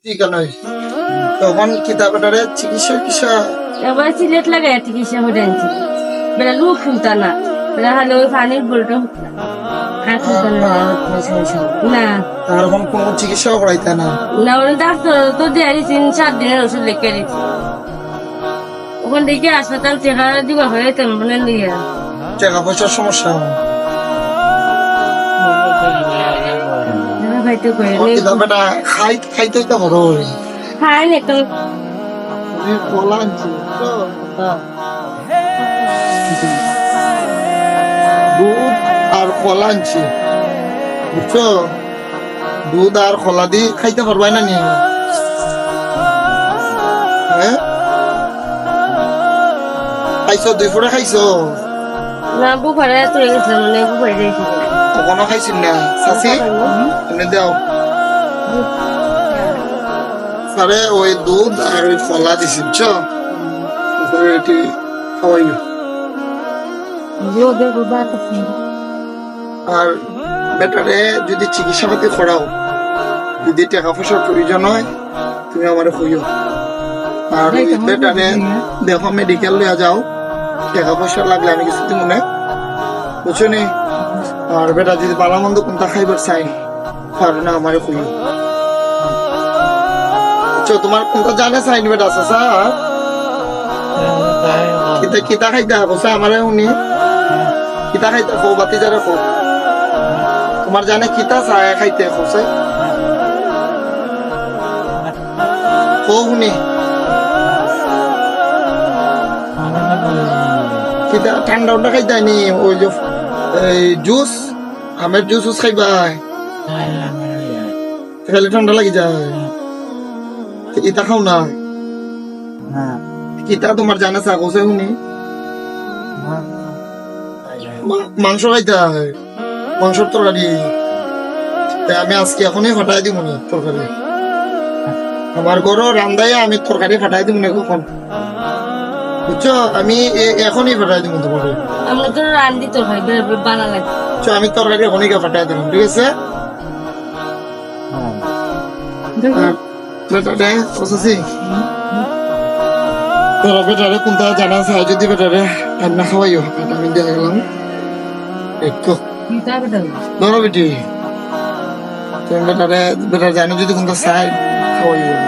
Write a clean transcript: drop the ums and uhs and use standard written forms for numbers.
ঠিক আছে তখন কিতাবটারে চিকিৎসা এবার সিলেট লাগাই চিকিৎসা করে আনছি বেলা লোক শুনতা না বেলা হলে ওই পানির বলটা আর শুনতাম না তার এখন কোনো চিকিৎসাও করাইতে না না ওই ডাক্তার তো দিয়ে 3-4 দিনের ওষুধ লিখে দিচ্ছি ওখান থেকে হাসপাতাল চেকা দিবা হয়ে তেমন নিয়ে টাকা পয়সার সমস্যা খাইতে করে কিতাবটা খাইতে তো বড় খাই না একদম কলা আনছি দুধ আর কলা আনছি বুঝছো দুধ আর কলা দিয়ে খাইতে পারবাই না নিয়ে হ্যাঁ খাইছো 2 ফুটা খাইছো না বুখারে তুলে গেছিলাম মানে বুখারে দিয়েছি তখনও খাইছি না চাচি এনে দাও সারে ওই দুধ আর ওই কলা দিছি বুঝছো এটি খাওয়াইও আর বেটারে যদি চিকিৎসা পাতি করাও যদি টাকা পয়সার প্রয়োজন হয় তুমি আমার কইও আর বেটারে দেখো মেডিকেল লইয়া যাও টাকা পয়সা লাগলে আমি কিছু দিব না বুঝছো নি আর বেটা যদি ভালো মন্দ কোনটা খাইবার চাই পারো না আমার কইও তোমার কোনটা জানা চাইনি বেটা চাচা কিতা খাইতে বসা আমার উনি কিতা খাইতে খো বাতি যারা খো তোমার জানে কিতা চায় খাইতে খোসে খো শুনি কিতা ঠান্ডা উন্ডা খাইতে নি ওই যে জুস আমের জুস খাইবা খাইলে ঠান্ডা লাগি যায় ইতা খাও না কিতা তোমার জানা চা কোসে শুনি মাংস খাইতে হয় মাংসর তরকারি আমি আজকে এখনই ফাটাই দিব না তরকারি আমার ঘর রান্দাই আমি তরকারি ফাটাই দিব না কখন বুঝছো আমি এখনই ফাটাই দিব তোমাকে আমরা তো রান্দি তো হয় বানা লাগে আমি তরকারি এখনই ফাটাই দিলাম ঠিক আছে বেটারে বসেছি তোরা বেটারে কোনটা জানা চাই যদি বেটারে রান্না খাওয়াইও আমি দিয়ে গেলাম একটু ধরো বেটি তুমি বেটারে বেটার জানো যদি কোনটা চাই খাওয়াইও